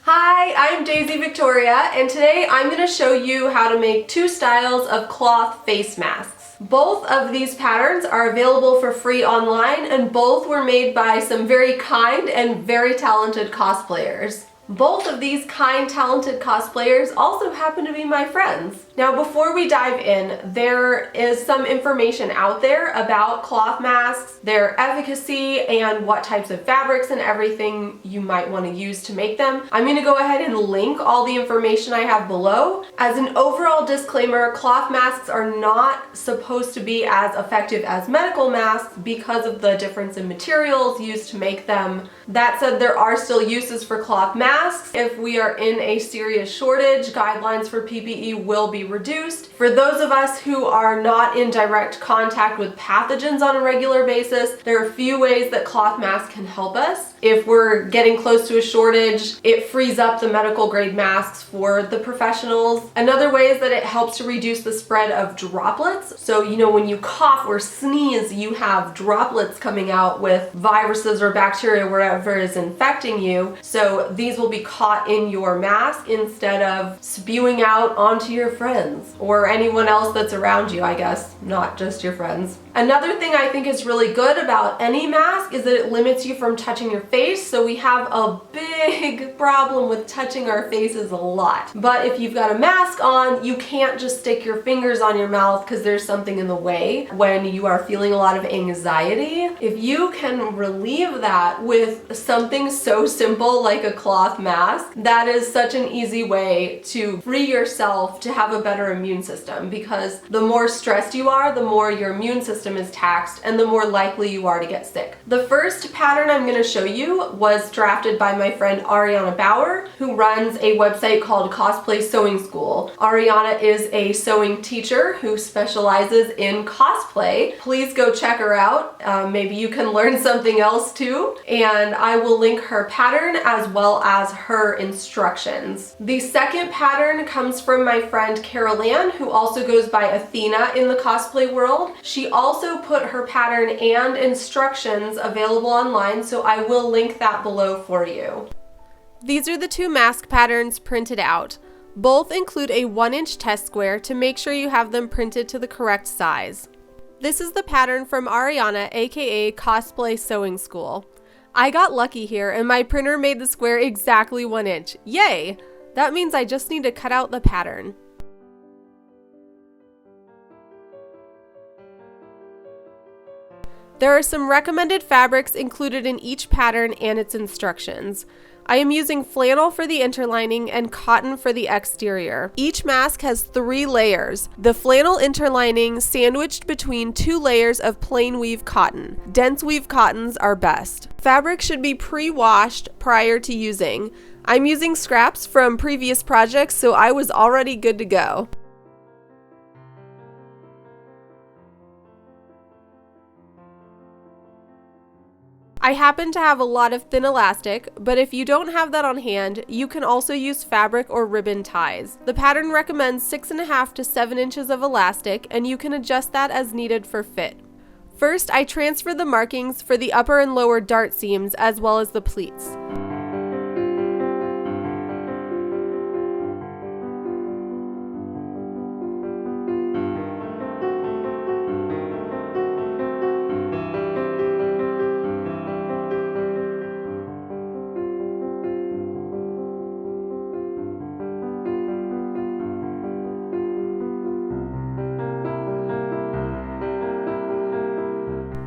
Hi, I'm Daisy Victoria, and today I'm going to show you how to make two styles of cloth face masks. Both of these patterns are available for free online, and both were made by some very kind and very talented cosplayers. Both of these kind, talented cosplayers also happen to be my friends. Now, before we dive in, there is some information out there about cloth masks, their efficacy, and what types of fabrics and everything you might want to use to make them. I'm going to go ahead and link all the information I have below. As an overall disclaimer, cloth masks are not supposed to be as effective as medical masks because of the difference in materials used to make them. That said, there are still uses for cloth masks. If we are in a serious shortage, guidelines for PPE will be reduced. For those of us who are not in direct contact with pathogens on a regular basis, there are a few ways that cloth masks can help us. If we're getting close to a shortage, it frees up the medical grade masks for the professionals. Another way is that it helps to reduce the spread of droplets. So, when you cough or sneeze, you have droplets coming out with viruses or bacteria, whatever is infecting you. So these will be caught in your mask instead of spewing out onto your friends or anyone else that's around you, I guess, not just your friends. Another thing I think is really good about any mask is that it limits you from touching your face. So we have a big problem with touching our faces a lot. But if you've got a mask on, you can't just stick your fingers on your mouth because there's something in the way when you are feeling a lot of anxiety. If you can relieve that with something so simple like a cloth mask, that is such an easy way to free yourself to have a better immune system, because the more stressed you are, the more your immune system is taxed and the more likely you are to get sick. The first pattern I'm going to show you was drafted by my friend Ariana Bauer, who runs a website called Cosplay Sewing School. Ariana is a sewing teacher who specializes in cosplay. Please go check her out. Maybe you can learn something else too. And I will link her pattern as well as her instructions. The second pattern comes from my friend Carol Ann, who also goes by Athena in the cosplay world. She also put her pattern and instructions available online, so I will link that below for you. These are the two mask patterns printed out. Both include a 1-inch test square to make sure you have them printed to the correct size. This is the pattern from Ariana, aka Cosplay Sewing School. I got lucky here and my printer made the square exactly 1 inch. Yay! That means I just need to cut out the pattern. There are some recommended fabrics included in each pattern and its instructions. I am using flannel for the interlining and cotton for the exterior. Each mask has 3 layers. The flannel interlining sandwiched between 2 layers of plain weave cotton. Dense weave cottons are best. Fabric should be pre-washed prior to using. I'm using scraps from previous projects, so I was already good to go. I happen to have a lot of thin elastic, but if you don't have that on hand, you can also use fabric or ribbon ties. The pattern recommends 6.5 to 7 inches of elastic, and you can adjust that as needed for fit. First, I transfer the markings for the upper and lower dart seams as well as the pleats.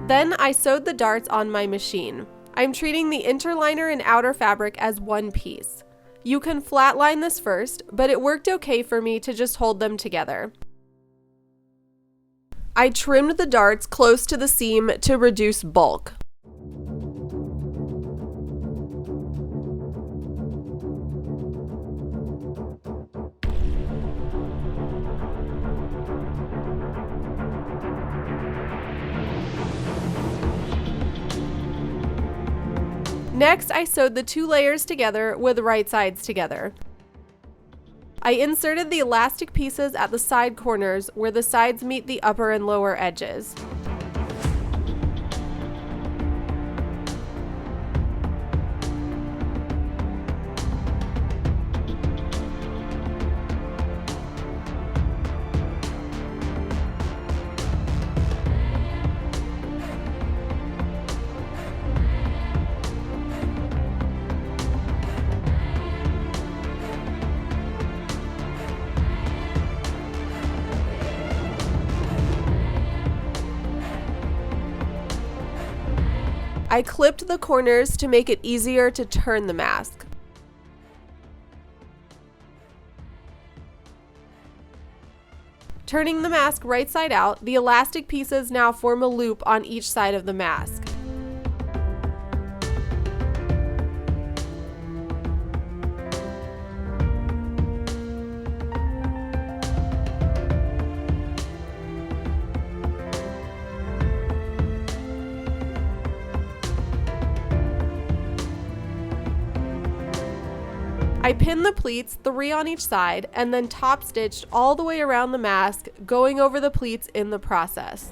Then I sewed the darts on my machine. I'm treating the interliner and outer fabric as one piece. You can flatline this first, but it worked okay for me to just hold them together. I trimmed the darts close to the seam to reduce bulk. Next, I sewed the 2 layers together with right sides together. I inserted the elastic pieces at the side corners where the sides meet the upper and lower edges. I clipped the corners to make it easier to turn the mask. Turning the mask right side out, the elastic pieces now form a loop on each side of the mask. I pinned the pleats, 3 on each side, and then top stitched all the way around the mask, going over the pleats in the process.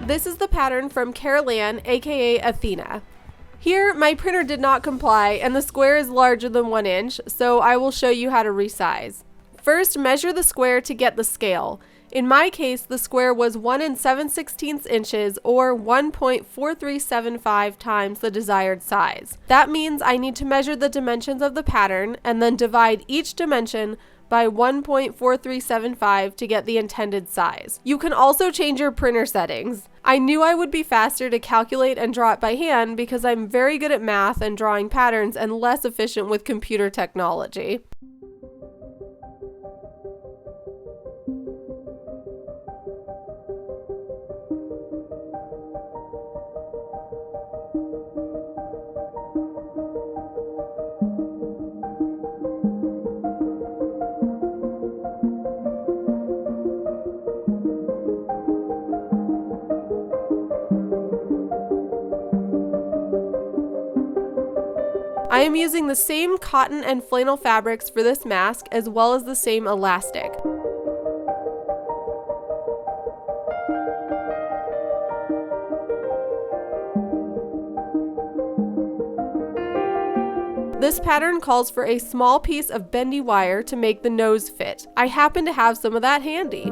This is the pattern from Carol Ann, aka Athena. Here, my printer did not comply and the square is larger than 1 inch, so I will show you how to resize. First, measure the square to get the scale. In my case, the square was 1 7/16 inches or 1.4375 times the desired size. That means I need to measure the dimensions of the pattern and then divide each dimension by 1.4375 to get the intended size. You can also change your printer settings. I knew I would be faster to calculate and draw it by hand because I'm very good at math and drawing patterns and less efficient with computer technology. I am using the same cotton and flannel fabrics for this mask as well as the same elastic. This pattern calls for a small piece of bendy wire to make the nose fit. I happen to have some of that handy.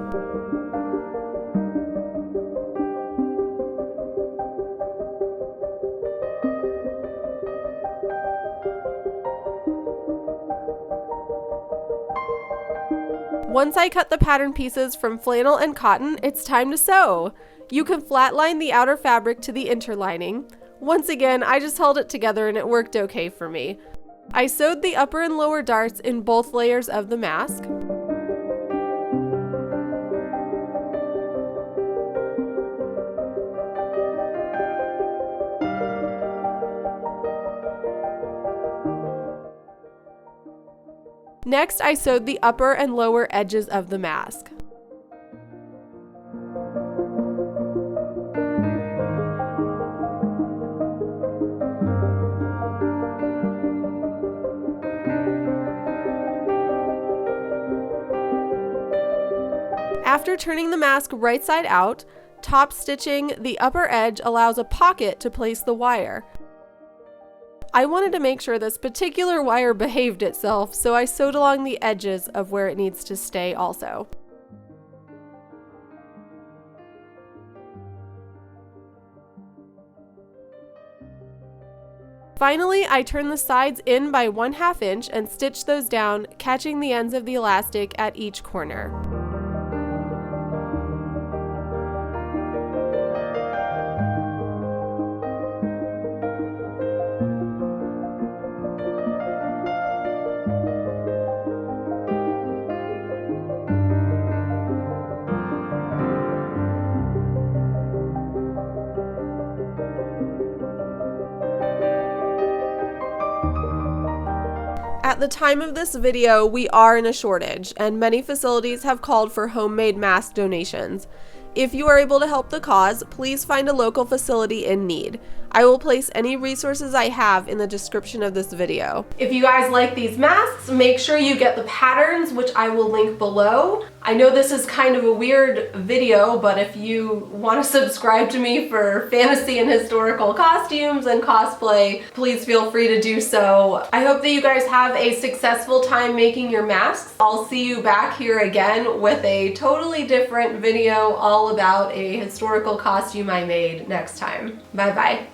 Once I cut the pattern pieces from flannel and cotton, it's time to sew. You can flatline the outer fabric to the interlining. Once again, I just held it together and it worked okay for me. I sewed the upper and lower darts in both layers of the mask. Next, I sewed the upper and lower edges of the mask. After turning the mask right side out, top stitching the upper edge allows a pocket to place the wire. I wanted to make sure this particular wire behaved itself, so I sewed along the edges of where it needs to stay also. Finally, I turned the sides in by 1/2 inch and stitched those down, catching the ends of the elastic at each corner. At the time of this video, we are in a shortage, and many facilities have called for homemade mask donations. If you are able to help the cause, please find a local facility in need. I will place any resources I have in the description of this video. If you guys like these masks, make sure you get the patterns, which I will link below. I know this is kind of a weird video, but if you want to subscribe to me for fantasy and historical costumes and cosplay, please feel free to do so. I hope that you guys have a successful time making your masks. I'll see you back here again with a totally different video all about a historical costume I made next time. Bye bye.